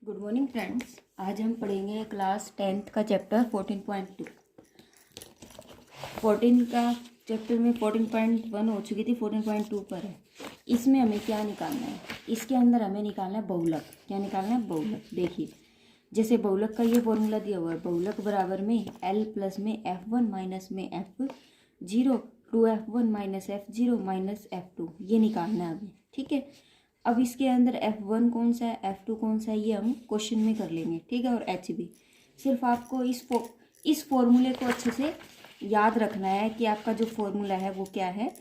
Good morning friends. आज हम पढ़ेंगे क्लास 10th का चैप्टर 14.2। 14 का चैप्टर में 14.1 हो चुकी थी, 14.2 पर है। इसमें हमें क्या निकालना है? इसके अंदर हमें निकालना है बहुलक। क्या निकालना है? बहुलक। देखिए, जैसे बहुलक का ये फॉर्मूला दिया हुआ है, बहुलक बराबर में L प्लस में F1 माइनस में F0 2F1 minus F0 minus F2, ये निकालना है हमें। ठीक है, अब इसके अंदर F1 कौन सा है, F2 कौन सा है, ये हम क्वेश्चन में कर लेंगे। ठीक है, और H भी। सिर्फ आपको इस फॉर्मूले को अच्छे से याद रखना है कि आपका जो फॉर्मूला है वो क्या है।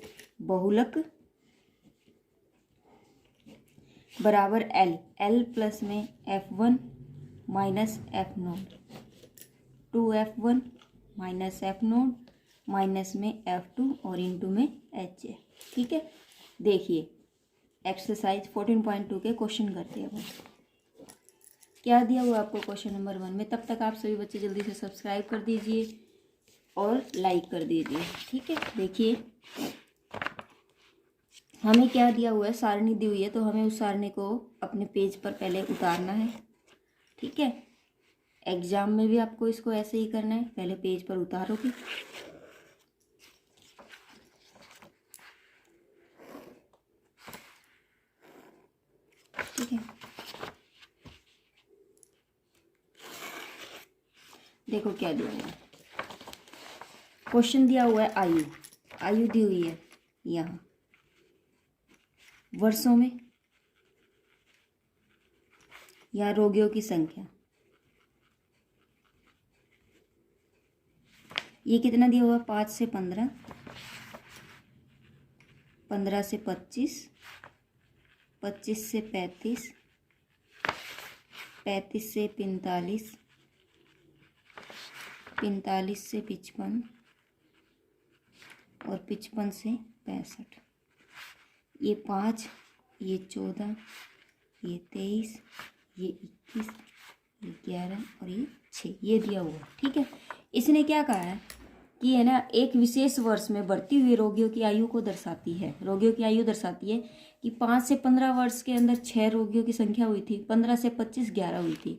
बहुलक बराबर L प्लस में F1 minus F0 2F1 minus F0 minus में F2 और इंटू में H है। ठीक है, देखिए एक्सरसाइज 14.2 के क्वेश्चन करते हैं। क्या दिया हुआ आपको क्वेश्चन नंबर 1 में। तब तक आप सभी बच्चे जल्दी से सब्सक्राइब कर दीजिए और लाइक कर दीजिए। ठीक है, देखिए हमें क्या दिया हुआ है, सारणी दी हुई है, तो हमें उस सारणी को अपने पेज पर पहले उतारना है। ठीक है, एग्जाम में भी आपको इसको ऐसे ही करना है, पहले पेज पर उतारोगे। ठीक है, देखो क्या दिया हुआ है। क्वेश्चन दिया हुआ है आयु दी हुई है यहाँ वर्षों में या रोगियों की संख्या। ये कितना दिया हुआ है? 5 से 15, 15 से 25, 25 से 35, 35 से 45, 45 से 55 और 55 से 65। ये 5, ये 14, ये 23, ये 21, ये 11 और ये 6, ये दिया हुआ। ठीक है, इसने क्या कहा है कि है ना, एक विशेष वर्ष में बढ़ती हुई रोगियों की आयु को दर्शाती है। रोगियों की आयु दर्शाती है कि 5 से 15 वर्ष के अंदर 6 रोगियों की संख्या हुई थी, 15 से 25 11 हुई थी।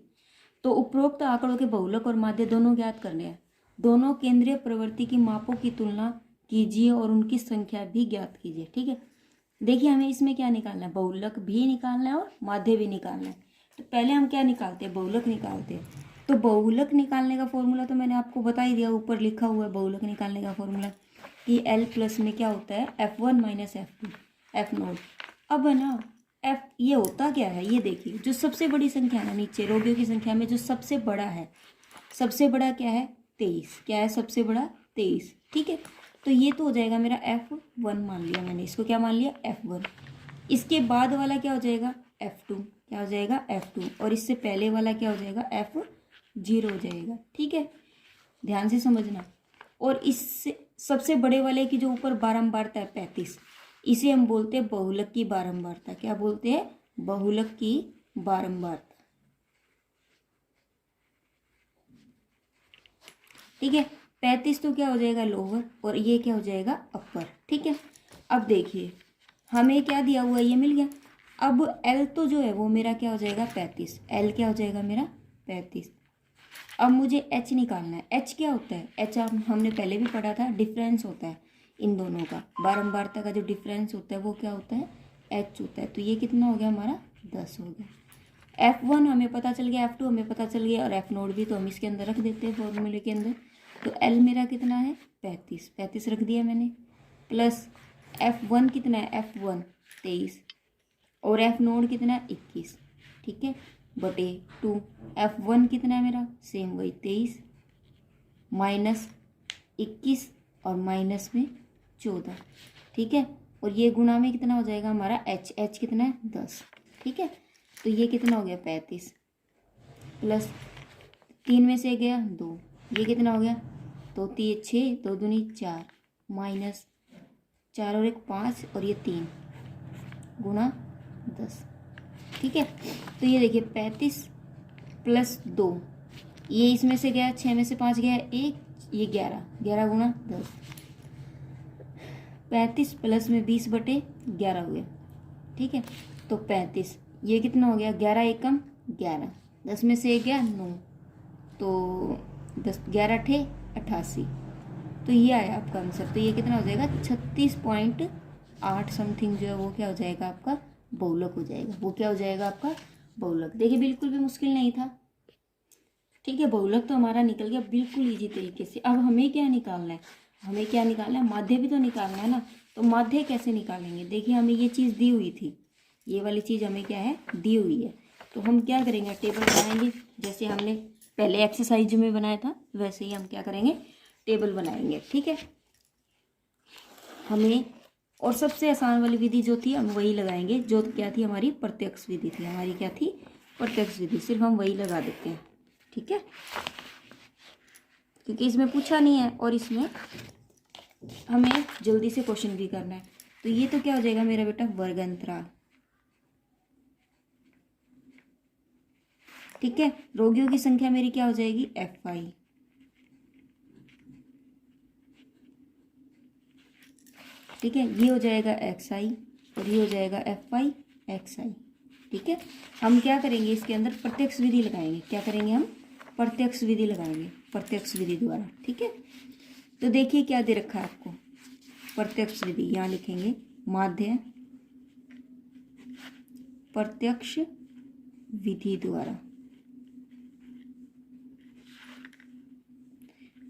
तो उपरोक्त आंकड़ों के बहुलक और माध्य दोनों ज्ञात करने हैं। दोनों केंद्रीय प्रवृत्ति की मापों की तुलना कीजिए और उनकी संख्या भी ज्ञात कीजिए। ठीक है, देखिए हमें इसमें क्या निकालना है, बहुलक भी निकालना है और माध्य भी निकालना है। तो पहले हम क्या निकालते हैं? बहुलक निकालते हैं। तो बहुलक निकालने का फॉर्मूला तो मैंने आपको बता ही दिया, ऊपर लिखा हुआ है बहुलक निकालने का फॉर्मूला कि L प्लस में क्या होता है, F1 माइनस F2 F0। अब है ना, F ये होता क्या है, ये देखिए जो सबसे बड़ी संख्या है ना, नीचे रोगियों की संख्या में जो सबसे बड़ा है, सबसे बड़ा क्या है? 23। क्या है सबसे बड़ा? 23। ठीक है, तो ये तो हो जाएगा मेरा F1, मान लिया मैंने इसको, क्या मान लिया? F1। इसके बाद वाला क्या हो जाएगा? F2। क्या हो जाएगा? F2। और इससे पहले वाला क्या हो जाएगा? F0 हो जाएगा। ठीक है, ध्यान से समझना। और इससे सबसे बड़े वाले की जो ऊपर बारंबारता है 35, इसे हम बोलते हैं बहुलक की बारंबारता। क्या बोलते हैं? बहुलक की बारंबारता। ठीक है, 35 तो क्या हो जाएगा? लोअर, और ये क्या हो जाएगा? अपर। ठीक है, अब देखिए हमें क्या दिया हुआ है, ये मिल गया। अब L तो जो है वो मेरा क्या हो जाएगा? 35। L क्या हो जाएगा मेरा? 35। अब मुझे H निकालना है। H क्या होता है? H हमने पहले भी पढ़ा था, डिफरेंस होता है इन दोनों का। बारंबारता का जो डिफरेंस होता है वो क्या होता है? H होता है। तो ये कितना हो गया हमारा? 10 हो गया। F1 हमें पता चल गया, F2 हमें पता चल गया, और F0 भी तो हम इसके अंदर रख देते हैं फॉर्मूले के अंदर। तो L मेरा कितना है? 35। 35 रख दिया मैंने, प्लस F1 कितना है? F1 23, और F0 कितना है? 21। ठीक है, बटे 2। F1 कितना है मेरा? सेम वही 23 माइनस 21 और माइनस में 14। ठीक है, और ये गुणा में कितना हो जाएगा हमारा? H कितना है? 10। ठीक है, तो ये कितना हो गया? 35 प्लस 3 में से गया 2, ये कितना हो गया? तो 6, 2 दूनी 4, माइनस 4 और 1 5, और ये 3 गुणा 10। ठीक है, तो ये देखिए 35 प्लस 2, ये इसमें से गया 6 में से 5 गया 1, ये 11, 11 गुणा 10, 35 प्लस में 20 बटे 11 हो गया। ठीक है, तो 35, ये कितना हो गया? 11 एकम 11, 10 में से 1 गया 9, तो 10 11 अठे 88, तो ये आया आपका आंसर। तो ये कितना हो जाएगा 36.8 समथिंग जो है वो क्या हो जाएगा आपका बहुलक हो जाएगा। वो क्या हो जाएगा आपका बहुलक। देखिए बिल्कुल भी मुश्किल नहीं था, ठीक है। बहुलक तो हमारा निकल गया बिल्कुल इजी तरीके से। अब हमें क्या निकालना है, हमें क्या निकालना है, माध्य भी तो निकालना है ना। तो माध्य कैसे निकालेंगे, देखिए हमें ये चीज़ दी हुई थी, ये वाली चीज़ हमें क्या है दी हुई है। तो हम क्या करेंगे, टेबल बनाएंगे, जैसे हमने पहले एक्सरसाइज में बनाया था वैसे ही हम क्या करेंगे टेबल बनाएंगे, ठीक है। हमें और सबसे आसान वाली विधि जो थी हम वही लगाएंगे, जो क्या थी हमारी प्रत्यक्ष विधि थी, हमारी क्या थी प्रत्यक्ष विधि, सिर्फ हम वही लगा देते हैं, ठीक है। क्योंकि इसमें पूछा नहीं है और इसमें हमें जल्दी से क्वेश्चन भी करना है। तो ये तो क्या हो जाएगा मेरा बेटा वर्ग अंतराल, ठीक है। रोगियों की संख्या मेरी क्या हो जाएगी FI, ठीक है। ये हो जाएगा XI और ये हो जाएगा FI XI, ठीक है। हम क्या करेंगे इसके अंदर प्रत्यक्ष विधि लगाएंगे, क्या करेंगे हम प्रत्यक्ष विधि लगाएंगे, प्रत्यक्ष विधि द्वारा, ठीक है। तो देखिए क्या दे रखा है आपको प्रत्यक्ष विधि, यहाँ लिखेंगे माध्य प्रत्यक्ष विधि द्वारा।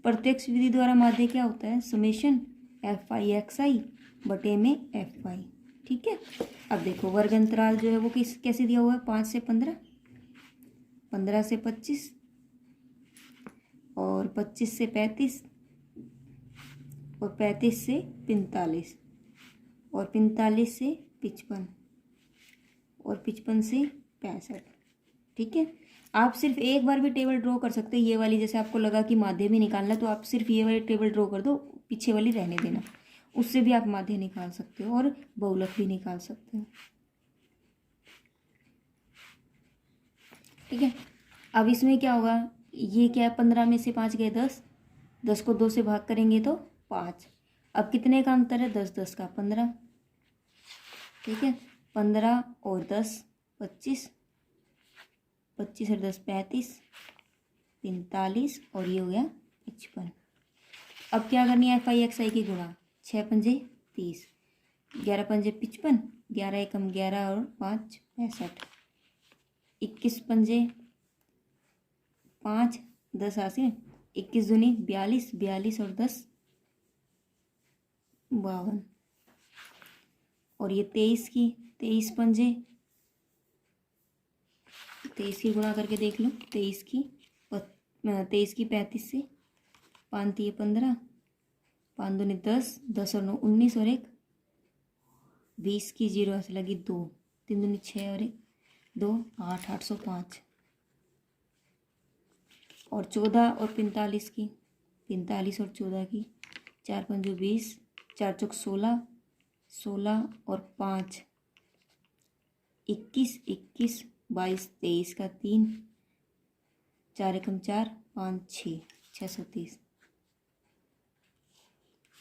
प्रत्यक्ष विधि द्वारा माध्य क्या होता है समेशन FI XI बटे में FI, ठीक है। अब देखो वर्ग अंतराल जो है वो कैसे दिया हुआ है 5 से 15, 15 से 25 और 25 से 35 और 35 से 45 और 45 से 55 और 55 से 65, ठीक है। आप सिर्फ एक बार भी टेबल ड्रॉ कर सकते हैं ये वाली, जैसे आपको लगा कि माध्य भी निकालना है तो आप सिर्फ ये वाली टेबल ड्रॉ कर दो, पीछे वाली रहने देना, उससे भी आप माध्य निकाल सकते हो और बहुलक भी निकाल सकते हो, ठीक है। अब इसमें क्या होगा, ये क्या है 15 में से 5 गए 10, 10 को 2 से भाग करेंगे तो 5। अब कितने का अंतर है 10 10 का 15, ठीक है। 15 और 10 25, 25 और 10 35, 45 और ये हो गया 55। अब क्या करनी है FI XI की गुणा, 6 पंजे 30, 11 पंजे 55, 11 एकम 11 और 5 65, 21 पंजे 5 10 80, 21 दूनी 42, 42 और 10 52 और ये 23 की 23 पंजे 23 की गुणा करके देख लो, 23 की 35 से 5 दिए 15, 5 दूनी 10, 10 और 9 19 और 1 20 की 0 ऐसे लगी 2, 3 दूनी 6 और 1 2 8 805 और 14 और 45 की 45 और 14 की 4 पंजो 20, 4 चौक 16, 16 और 5 21 21 22 23 का 3, 4 एकम 4 5 6 630,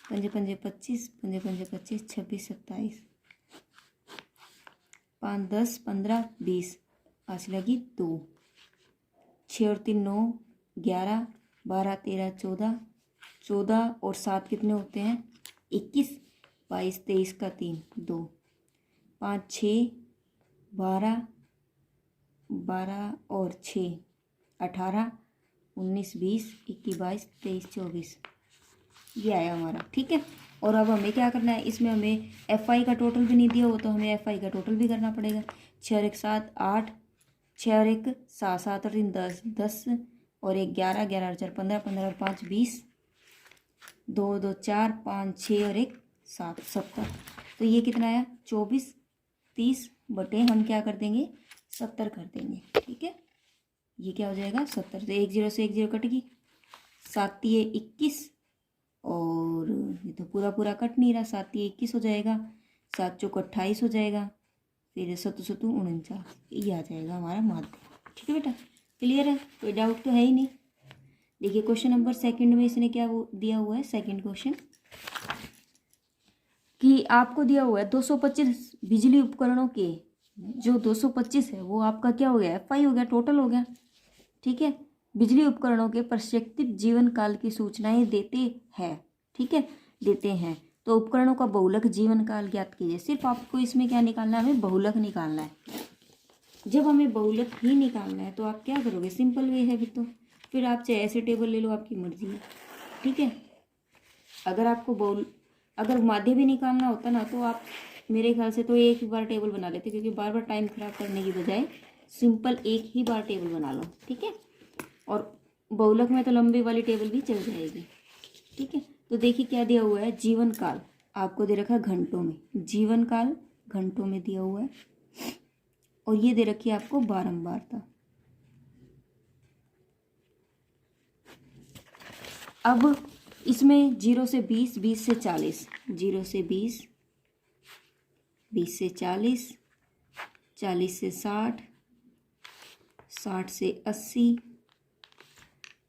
पंजे पंजे 25, पंजे पंजे 25 26 27, 5 10 15 20 आज लगी 2, 6 और 3 9 11 12 13 14, 14 और 7 कितने होते हैं 21, 22 23 का 3 2, 5 6 12 12 और 6 18 19 20 21 22 23 24, ये आया हमारा, ठीक है। और अब हमें क्या करना है, इसमें हमें FI का टोटल भी नहीं दिया हो तो हमें FI का टोटल भी करना पड़ेगा। 6 और 1 7 8, 6 और 1 7 7 और 3 10 10 और 1 11 11 और 4 15 15 और 5 20, 2 2 4 5 6 और 1 7 70। तो ये कितना आया 24 30 बटे हम क्या कर देंगे 70 कर देंगे, ठीक है। ये क्या हो जाएगा 70, तो 1 0 से 1 0 कट गई, 7 ये 21 और ये तो पूरा पूरा कट नहीं रहा, 7 ये 21 हो जाएगा, 7 चौक 28 हो जाएगा, फिर 7 7 49, ये आ जाएगा हमारा माध्य, ठीक है बेटा। क्लियर है, कोई डाउट तो है ही नहीं। देखिए क्वेश्चन नंबर सेकंड में इसने क्या वो दिया हुआ है, सेकंड क्वेश्चन कि आपको दिया हुआ है 225 बिजली उपकरणों के जो 225 है वो आपका क्या हो गया, FI हो गया, टोटल हो गया। ठीक है, बिजली उपकरणों के प्रक्षेपित जीवन काल की सूचनाएं देते हैं। ठीक है, देते हैं। तो उपकरणों का बहुलक जीवन काल ज्ञात कीजिए। सिर्फ आपको इसमें क्या निकालना है, हमें बहुलक निकालना है। जब हमें बहुलक ही निकालना है तो आप क्या करोगे, सिंपल वे है फिर आप चाहे ऐसे टेबल ले लो, आपकी मर्जी है। ठीक है, अगर आपको अगर माध्य भी निकालना होता ना तो आप मेरे ख्याल से तो एक ही बार टेबल बना लेते, क्योंकि बार बार टाइम खराब करने की बजाय सिंपल एक ही बार टेबल बना लो। ठीक है, और बहुलक में तो लंबी वाली टेबल भी चल जाएगी। ठीक है, तो देखिए क्या दिया हुआ है, जीवन काल आपको दे रखा है घंटों में, जीवन काल घंटों में दिया हुआ है, और ये दे रखी है आपको बारंबारता। अब इसमें 0 से 20, 20 से 40, 0 से 20, 20 से 40, 40 से 60, 60 से 80,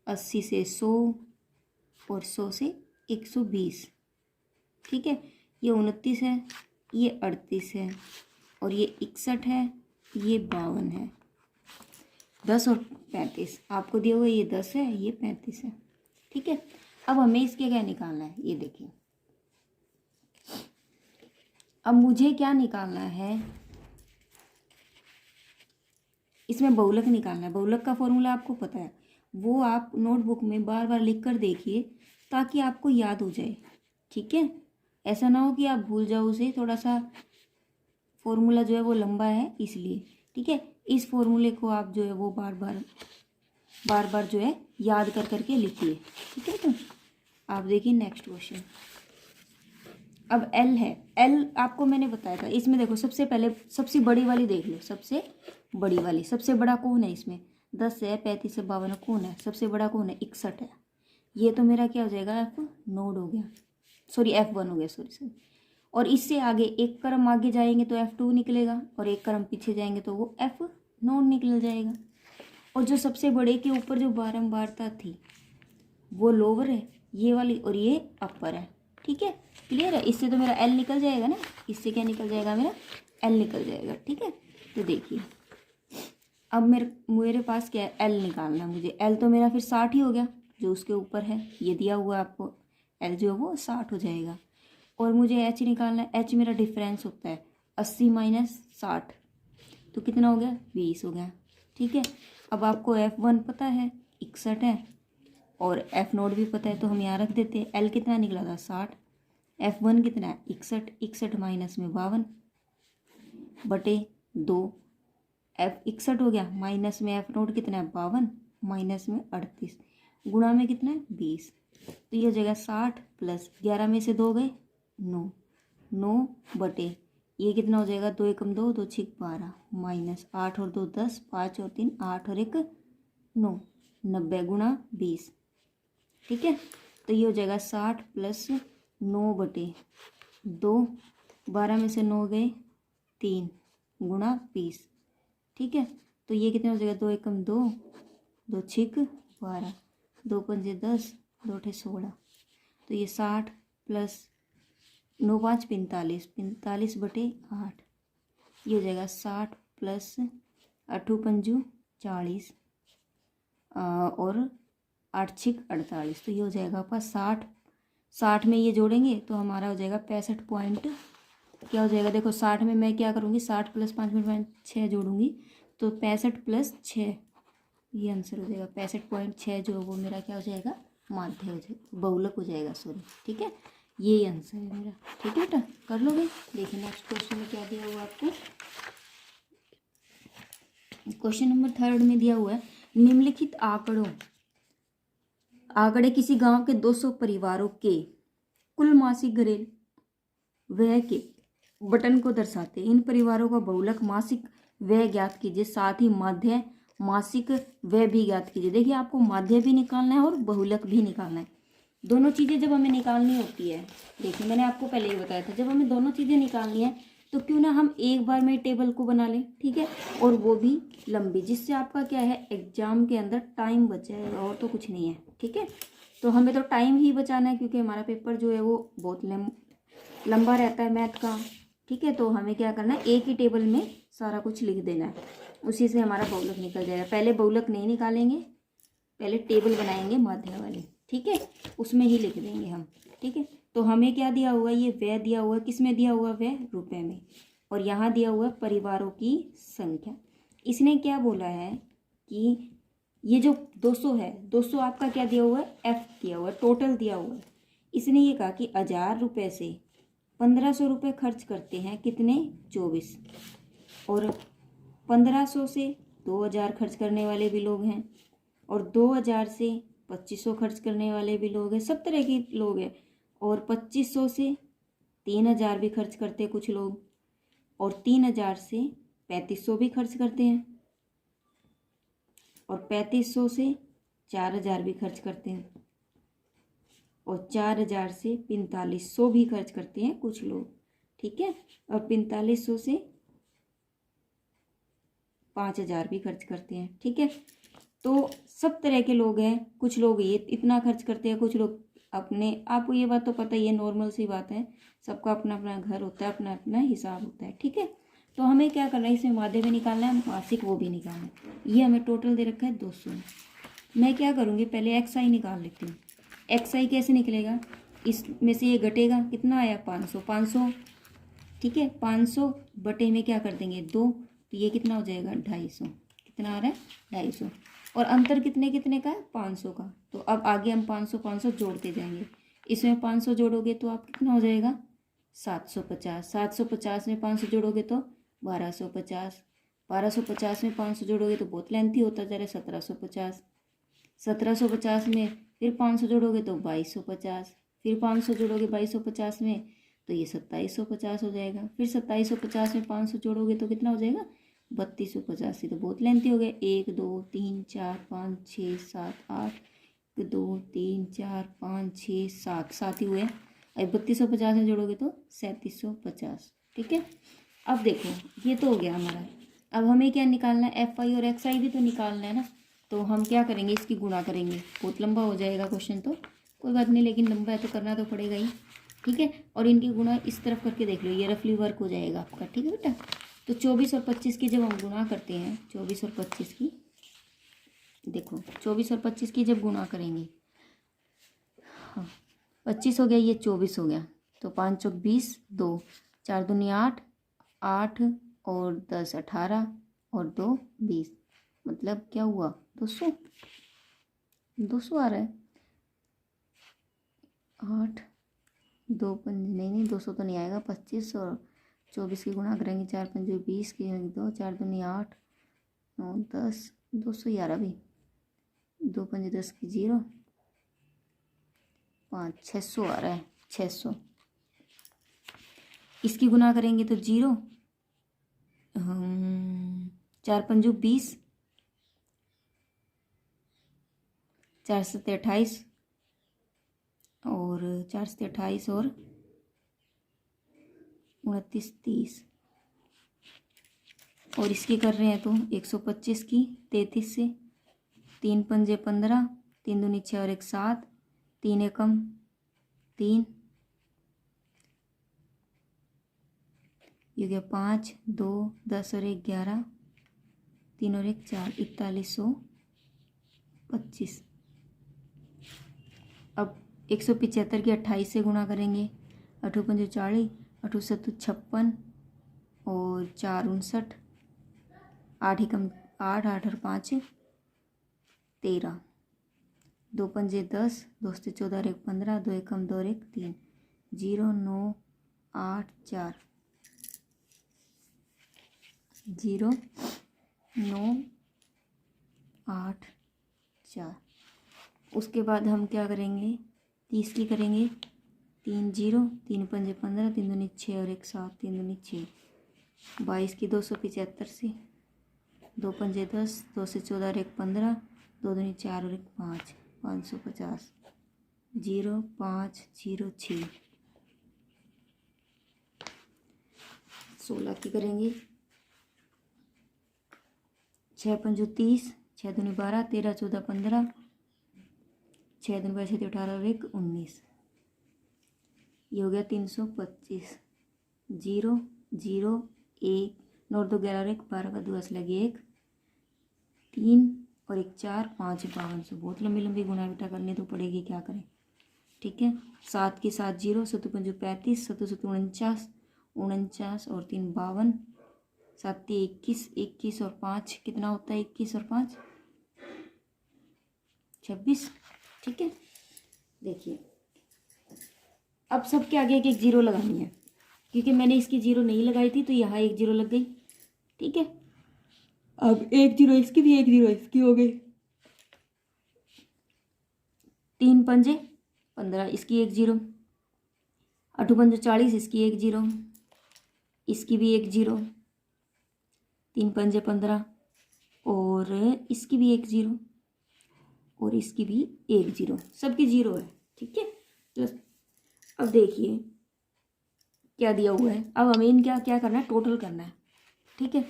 80 से 100 और 100 से 120। ठीक है, ये 29 है, ये 38 है, और ये 61 है, ये 52 है। 10 और 35 आपको दिया हुआ, ये 10 है, ये 35 है। ठीक है, अब हमें इसके क्या निकालना है, ये देखिए। अब मुझे क्या निकालना है, इसमें बहुलक निकालना है। बहुलक का फॉर्मूला आपको पता है, वो आप नोटबुक में बार बार लिख कर देखिए ताकि आपको याद हो जाए। ठीक है, ऐसा ना हो कि आप भूल जाओ उसे, थोड़ा सा फॉर्मूला जो है वो लंबा है इसलिए। ठीक है, इस फॉर्मूले को आप जो है वो बार बार जो है याद कर करके लिखिए। ठीक है, तो आप देखिए नेक्स्ट क्वेश्चन। अब एल है, एल आपको मैंने बताया था। इसमें देखो सबसे पहले सबसे बड़ी वाली देख लो, सबसे बड़ी वाली। सबसे बड़ा कौन है इसमें, 10 है, 35 है, 52 कौन है, सबसे बड़ा कौन है, 61 है। ये तो मेरा क्या हो जाएगा, F नोड हो गया, सॉरी F1 हो गया, सॉरी। और इससे आगे एक क्रम आगे जाएंगे तो F2 निकलेगा, और एक क्रम पीछे जाएंगे तो वो F नोड निकल जाएगा। और जो सबसे बड़े के ऊपर जो बारंबारता थी वो लोअर है, ये वाली, और ये अपर है। ठीक है, क्लियर है। इससे तो मेरा L निकल जाएगा ना, इससे क्या निकल जाएगा, मेरा L निकल जाएगा। ठीक है, तो देखिए अब मेरे पास क्या है, L निकालना है मुझे। L तो मेरा फिर 60 ही हो गया, जो उसके ऊपर है, ये दिया हुआ आपको, L जो है वो 60 हो जाएगा। और मुझे H निकालना है। H मेरा डिफरेंस होता है 80 माइनस 60, तो कितना हो गया, 20 हो गया। ठीक है, अब आपको F1 पता है 61 है, और F नोट भी पता है, तो हम यहाँ रख देते हैं। L कितना निकला था, 60, F1 कितना है, 61, 61 माइनस में 52 बटे 2, F 61 हो गया, माइनस में F नोट कितना है, 52, माइनस में 38, गुणा में कितना है, 20। तो ये हो जाएगा 60 प्लस 11 में से 2 गए 9, 9 बटे ये कितना हो जाएगा, 2 एकम 2, 2 छिक 12, माइनस 8 और 2 10, 5 और 3 8 और 1 9, 90 गुणा 20। ठीक है, तो ये हो जाएगा 60 प्लस 9 बटे 2, 12 में से 9 गए 3 गुणा 20। ठीक है, तो ये कितना हो जाएगा, 2 एकम 2, 2 छिक 12, 2 पंजे 10, 2 अठे 16। तो ये 60 प्लस 9 5 45, 45 बटे 8, ये हो जाएगा 60 प्लस 8 पंजू 40 और 8 छिक 48। तो ये हो जाएगा आपका 60, 60 में ये जोड़ेंगे तो हमारा हो जाएगा 65 पॉइंट, क्या हो जाएगा, देखो 60 में मैं क्या करूँगी, 60 प्लस 5.6 जोड़ूंगी, तो 65 प्लस 6, ये आंसर हो जाएगा 65.6, जो वो मेरा क्या हो जाएगा, माध्य हो जाएगा, बहुलक हो जाएगा, सॉरी। ठीक है, यही आंसर है मेरा। ठीक है बेटा, कर लोगे। देखिए नेक्स्ट क्वेश्चन में क्या दिया हुआ आपको, क्वेश्चन नंबर 3 में दिया हुआ है, निम्नलिखित आंकड़े किसी गांव के 200 परिवारों के कुल मासिक घरेलू व्यय के बटन को दर्शाते हैं। इन परिवारों का बहुलक मासिक व्यय ज्ञात कीजिए, साथ ही माध्य मासिक व्यय भी ज्ञात कीजिए। देखिए आपको माध्य भी निकालना है और बहुलक भी निकालना है। दोनों चीज़ें जब हमें निकालनी होती है, देखिए मैंने आपको पहले ही बताया था, जब हमें दोनों चीज़ें निकालनी है तो क्यों ना हम एक बार में टेबल को बना लें। ठीक है, और वो भी लंबी, जिससे आपका क्या है, एग्जाम के अंदर टाइम बच जाएगा, और तो कुछ नहीं है। ठीक है, तो हमें तो टाइम ही बचाना है, क्योंकि हमारा पेपर जो है वो बहुत लंबा रहता है मैथ का। ठीक है। तो हमें क्या करना है, एक ही टेबल में सारा कुछ लिख देना है, उसी से हमारा बहुलक निकल जाएगा। पहले बहुलक नहीं निकालेंगे, पहले टेबल बनाएंगे माध्य वाली, ठीक है, उसमें ही लिख देंगे हम, ठीक है। तो हमें क्या दिया हुआ है, ये व्यय दिया हुआ है, किस में दिया हुआ है, व्यय रुपए में, और यहाँ दिया हुआ है परिवारों की संख्या। इसने क्या बोला है कि ये जो 200 है, 200 आपका क्या दिया हुआ है, एफ दिया हुआ है, टोटल दिया हुआ है। इसने ये कहा कि 1000 रुपये से 1500 रुपये खर्च करते हैं कितने, 24, और 1500 से 2000 खर्च करने वाले भी लोग हैं, और 2000 से 2500 खर्च करने वाले भी लोग हैं, सब तरह के लोग हैं, और 2500 से 3000 भी खर्च करते हैं कुछ लोग, और 3000 से 3500 भी खर्च करते हैं, और 3500 से 4000 भी खर्च करते हैं, और 4000 से 4500 भी खर्च करते हैं कुछ लोग, ठीक है, और 4500 से 5000 भी खर्च करते हैं, ठीक है। तो सब तरह के लोग हैं, कुछ लोग ये इतना खर्च करते हैं, कुछ लोग अपने, आपको ये बात तो पता ही है, नॉर्मल सी बात है, सबका अपना अपना घर होता है, अपना अपना हिसाब होता है, ठीक है। तो हमें क्या करना है, इसमें माध्य भी निकालना है, मासिक वो भी निकालना है। ये हमें टोटल दे रखा है 200। मैं क्या करूँगी, पहले एक्स आई निकाल लेती हूँ। एक्स आई कैसे निकलेगा, इसमें से ये घटेगा, कितना आया 500, 500, ठीक है, 500 बटे में क्या कर देंगे 2, तो ये कितना हो जाएगा 250, कितना आ रहा है 250, और अंतर कितने कितने का है 500 का। तो अब आगे हम 500 500 जोड़ते जाएंगे, इसमें 500 जोड़ोगे तो आप कितना हो जाएगा 750, 750 में 500 जोड़ोगे तो 1250, 1250 में 500 जोड़ोगे तो बहुत लेंथी होता जा रहा है 1750, 1750 में फिर 500 जोड़ोगे तो 2250, फिर 500 जोड़ोगे 2250 में तो ये 2750 हो जाएगा, फिर 2750 में 500 जोड़ोगे तो कितना हो जाएगा 3250। तो बहुत लेंथी हो गया, 1 2 3 4 5 6 7 8, 1 2 3 4 5 6 7, 7 ही हुए। अब 3250 में जोड़ोगे तो 3750, ठीक है। अब देखो ये तो हो गया हमारा, अब हमें क्या निकालना है, एफ आई और एक्स आई भी तो निकालना है ना। तो हम क्या करेंगे, इसकी गुणा करेंगे, बहुत लंबा हो जाएगा क्वेश्चन, तो कोई बात नहीं, लेकिन लंबा है तो करना तो पड़ेगा ही, ठीक है। और इनकी गुणा इस तरफ करके देख लो, ये रफली वर्क हो जाएगा आपका, ठीक है बेटा। तो 24 और 25 की जब हम गुणा करते हैं, 24 और 25 की, देखो 24 और 25 की जब गुणा करेंगे, हाँ 25 हो गया, ये 24 हो गया, तो 5 चौक 20, 2 4 दूनी 8, 8 और 10 18, और 2 20, मतलब क्या हुआ 200, 200 आ रहा है, 8 2 5 नहीं 200 तो नहीं आएगा, 25 और 24 की गुणा करेंगे, 4 5 20 की 2, 4 दूनी 8 9 10, 200 ही आ रहा भाई, 2 5 10 की 0, 5 600 आ रहा है, 600। इसकी गुणा करेंगे तो 0, 4 5 20, 4 7 28, और 4 7 28 और 29 30, और इसकी कर रहे हैं तो 125 की 33 से, 3 पंजे 15, 3 दूनी 6 और 1 7, 3 एकम 3, ये गया 5 2 10 और 1 11, 3 और 1 4, 4125। अब 175 की 28 से गुणा करेंगे, 8 पंजे 40, 8 7 56, और 4 59, 8 एकम 8, 8 और 5 13, 2 पंजे 10, 2 से 14 और 1 15, 2 एकम 2 और 1 3, 0 9 8 4, 0 9 8 4। उसके बाद हम क्या करेंगे, 30 की करेंगे, 3 0, 3 पंजे 15, 3 दूनी 6 और 1 7, 3 दूनी 6, 22 की 275 से, 2 पंजे 10, 2 से 14 और 1 15, 2 दूनी 4 और 1 5, 550, 0 5 0 6। 16 की करेंगे, 6 पंजो 30, 6 दूनी 12, 13 14 15, 6 दूनी 22 18 और 1 19, ये हो गया 325, 0 0 1 9 2 11 1 12 का 2 लगे 1 3 और 1 4 5 5200। बहुत लंबी लंबी गुणा बेटा करनी तो पड़ेगी, क्या करें। ठीक है, 7 के साथ 0, 7 5 35, 7 7 49 49 और 3 52, 7 21 21 और 5 कितना होता है, 21 और 5 26। ठीक है, देखिए अब सबके आगे एक एक जीरो लगानी है, क्योंकि मैंने इसकी जीरो नहीं लगाई थी तो यहाँ एक जीरो लग गई। ठीक है, अब एक जीरो इसकी भी, एक जीरो इसकी हो गई। 3 पंजे 15, इसकी एक जीरो। 8 पंजे 40, इसकी एक जीरो, इसकी भी एक जीरो। 3 पंजे 15 और इसकी भी एक जीरो और इसकी भी एक जीरो, सबकी जीरो है। ठीक है, तो अब देखिए क्या दिया हुआ है। अब हमें इनका क्या करना है, टोटल करना है। ठीक है,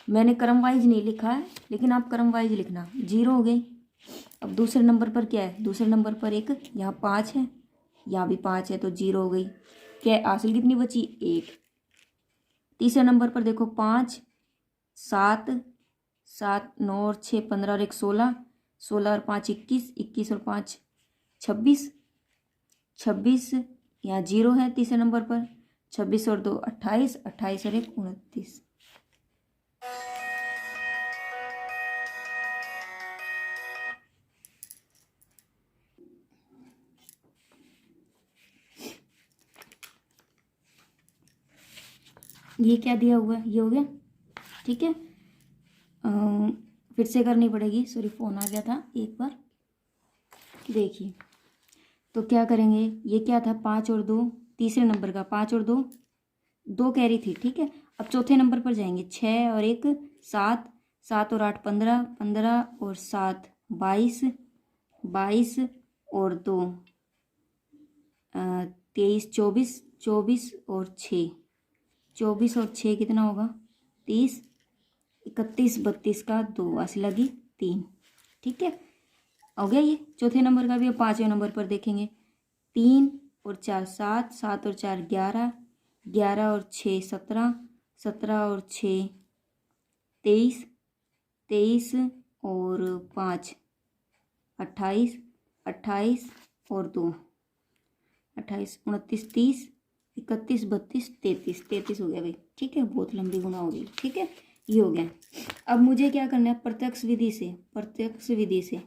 मैंने क्रम वाइज नहीं लिखा है, लेकिन आप क्रम वाइज लिखना। 0 हो गई। अब दूसरे नंबर पर क्या है, दूसरे नंबर पर एक, यहाँ 5 है, यहाँ भी 5 है, तो 0 हो गई। क्या हासिल कितनी बची, 1। तीसरे नंबर पर देखो 5 7 7 9 और 6 15 और 1 16, 16 और 5 21, 21 और 5 26, 26 यहाँ 0 है तीसरे नंबर पर। 26 और 2 28, 28 और 1 29। ये क्या दिया हुआ है, ये हो गया। ठीक है, फिर से करनी पड़ेगी, सॉरी फ़ोन आ गया था एक बार। देखिए तो क्या करेंगे, ये क्या था, 5 और 2, तीसरे नंबर का 5 और 2 2 कैरी थी। ठीक है, अब चौथे नंबर पर जाएंगे, 6 और 1 7, 7 और 8 15, 15 और 7 22, 22 और 2 23, 24, 24 और 6 24 और 6 कितना होगा, 30, 31 32 का 2 वासी लगी 3। ठीक है, हो गया ये चौथे नंबर का भी। अब पाँचवें नंबर पर देखेंगे, 3 और 4 7, 7 और 4 11, 11 और 6 17, 17 और 6 23, 23 और 5 28, 28 और 2 28 29 30, 31 32 33, 33 हो गया भाई। ठीक है, बहुत लंबी गुणा हो गई। ठीक है, ये हो गया। अब मुझे क्या करना है, प्रत्यक्ष विधि से, प्रत्यक्ष विधि से।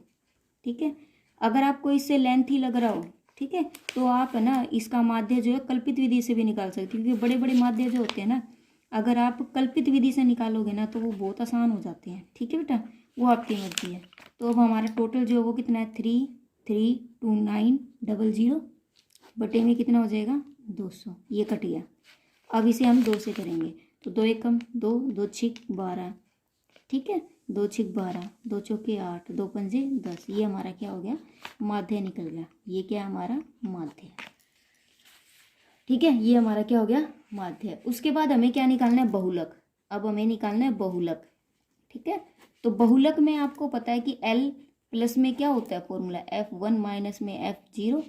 ठीक है, अगर आपको इससे लेंथ ही लग रहा हो, ठीक है, तो आप है ना इसका माध्य जो है कल्पित विधि से भी निकाल सकते हैं, क्योंकि बड़े बड़े माध्य जो होते हैं ना, अगर आप कल्पित विधि से निकालोगे ना तो वो बहुत आसान हो जाते हैं। ठीक है बेटा, वो आपकी मर्जी है। तो अब हमारा टोटल जो है वो कितना है, 3329000 बटे में कितना हो जाएगा, 200। ये कट गया। अब इसे हम 2 से करेंगे, तो 2 एकम 2, 2 छिक 12। ठीक है, 2 छिक 12, 2 चौके 8, 2 पंजे 10। ये हमारा क्या हो गया, माध्य निकल गया। ये क्या हमारा माध्य। ठीक है, ये हमारा क्या हो गया, माध्य। उसके बाद हमें क्या निकालना है, बहुलक। अब हमें निकालना है बहुलक। ठीक है, तो बहुलक में आपको पता है कि L प्लस में क्या होता है फॉर्मूला, F1 माइनस में F0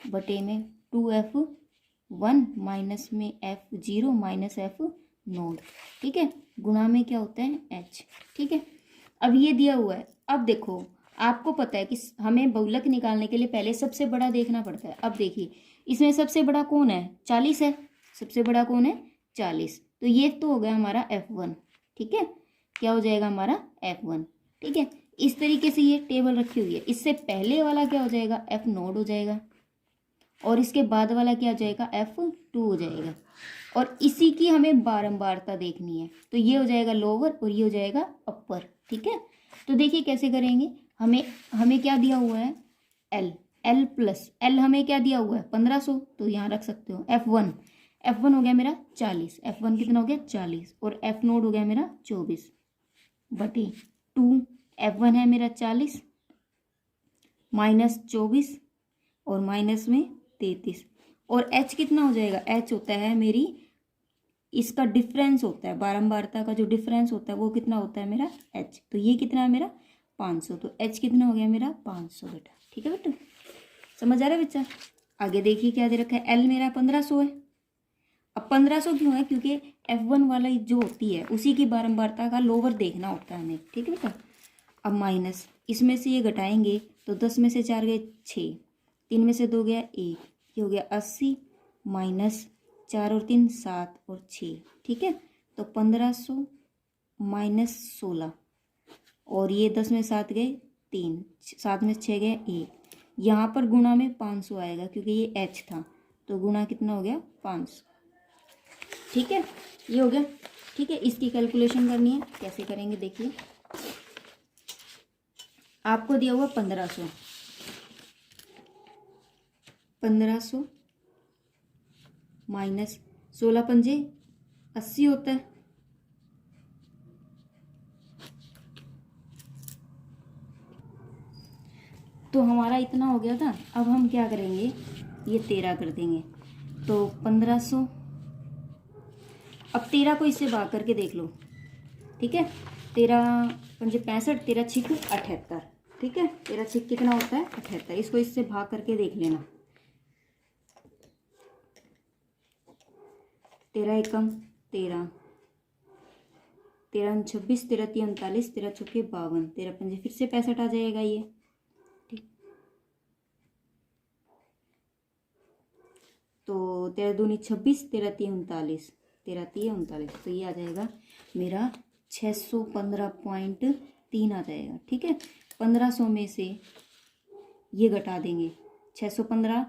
बटे में 2F1 माइनस में F0 माइनस F0। ठीक है, गुणा में क्या होता है, H। ठीक है, अब ये दिया हुआ है। अब देखो आपको पता है कि हमें बहुलक निकालने के लिए पहले सबसे बड़ा देखना पड़ता है। अब देखिए इसमें सबसे बड़ा कौन है, 40 है। सबसे बड़ा कौन है, 40। तो ये तो हो गया हमारा F1। ठीक है, क्या हो जाएगा हमारा F1। ठीक है, इस तरीके से ये टेबल रखी हुई है। इससे पहले वाला क्या हो जाएगा, F0 हो जाएगा, और इसके बाद वाला क्या हो जाएगा, F2 हो जाएगा। और इसी की हमें बारंबारता देखनी है, तो ये हो जाएगा लोअर और ये हो जाएगा अपर। ठीक है, तो देखिए कैसे करेंगे। हमें क्या दिया हुआ है, L प्लस L हमें क्या दिया हुआ है, 1500, तो यहाँ रख सकते हो। F1 हो गया मेरा 40, F1 कितना हो गया 40, और F0 हो गया मेरा 24 बटे 2। F1 है मेरा 40 माइनस 24 और माइनस में 33, और H कितना हो जाएगा, H होता है मेरी, इसका डिफरेंस होता है, बारंबारता का जो डिफरेंस होता है वो कितना होता है मेरा H। तो ये कितना है मेरा 500, तो H कितना हो गया मेरा 500 बेटा। ठीक है बेटा, समझ आ रहा है बच्चा। आगे देखिए क्या दे रखा है, L मेरा 1500 है। अब 1500 क्यों है, क्योंकि F1 वाला जो होती है उसी की बारंबारता का लोअर देखना होता है हमें, ठीक है बेटा। अब माइनस, इसमें से ये घटाएंगे तो 10 में से 4 गए 6, 3 में से 2 गया 1, ये हो गया 80 माइनस 4 और 3 7 और 6, ठीक है। तो 1500 माइनस 16 और ये 10 में 7 गए 3, 7 में 6 गए 1, यहाँ पर गुणा में 500 आएगा क्योंकि ये h था, तो गुणा कितना हो गया 500, ठीक है। ये हो गया, ठीक है। इसकी कैलकुलेशन करनी है, कैसे करेंगे देखिए। आपको दिया हुआ 1500 माइनस 16 पंजे 80 होता है, तो हमारा इतना हो गया था। अब हम क्या करेंगे, ये 13 कर देंगे, तो 1500, अब 13 को इससे भाग करके देख लो, ठीक है। 13 पंजे 65, 13 छिक 78, ठीक है। 13 छिक कितना होता है 78, इसको इससे भाग करके देख लेना। 13 एकम 13, 13 26, 13 3 39, 13 चौके 52, 13 पंजे फिर से 65 आ जाएगा ये, ठीक। तो 13 दूनी 26, 13 3 39, 13 3 39, तो ये आ जाएगा मेरा 615.3 आ जाएगा, ठीक है। 1500 में से ये घटा देंगे, 615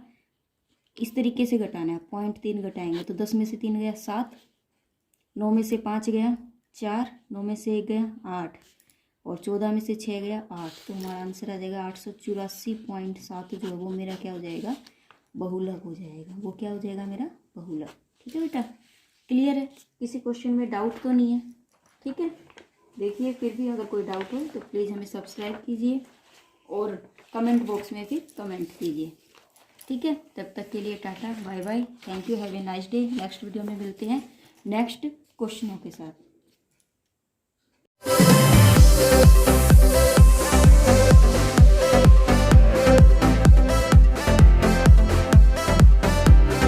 इस तरीके से घटाना है, 0.3 घटाएंगे तो 10 में से 3 गया 7, 9 में से 5 गया 4, 9 में से 1 गया 8 और 14 में से 6 गया 8, तो हमारा आंसर आ जाएगा 884.7, जो है वो मेरा क्या हो जाएगा, बहुलक हो जाएगा। वो क्या हो जाएगा मेरा बहुलक, ठीक है बेटा। क्लियर है, किसी क्वेश्चन में डाउट तो नहीं है, ठीक है। देखिए फिर भी अगर कोई डाउट हो तो प्लीज़ हमें सब्सक्राइब कीजिए और कमेंट बॉक्स में फिर कमेंट कीजिए, ठीक है। तब तक के लिए tata bye bye, thank you, have a nice day. Next video में मिलते हैं नेक्स्ट क्वेश्चनों के साथ।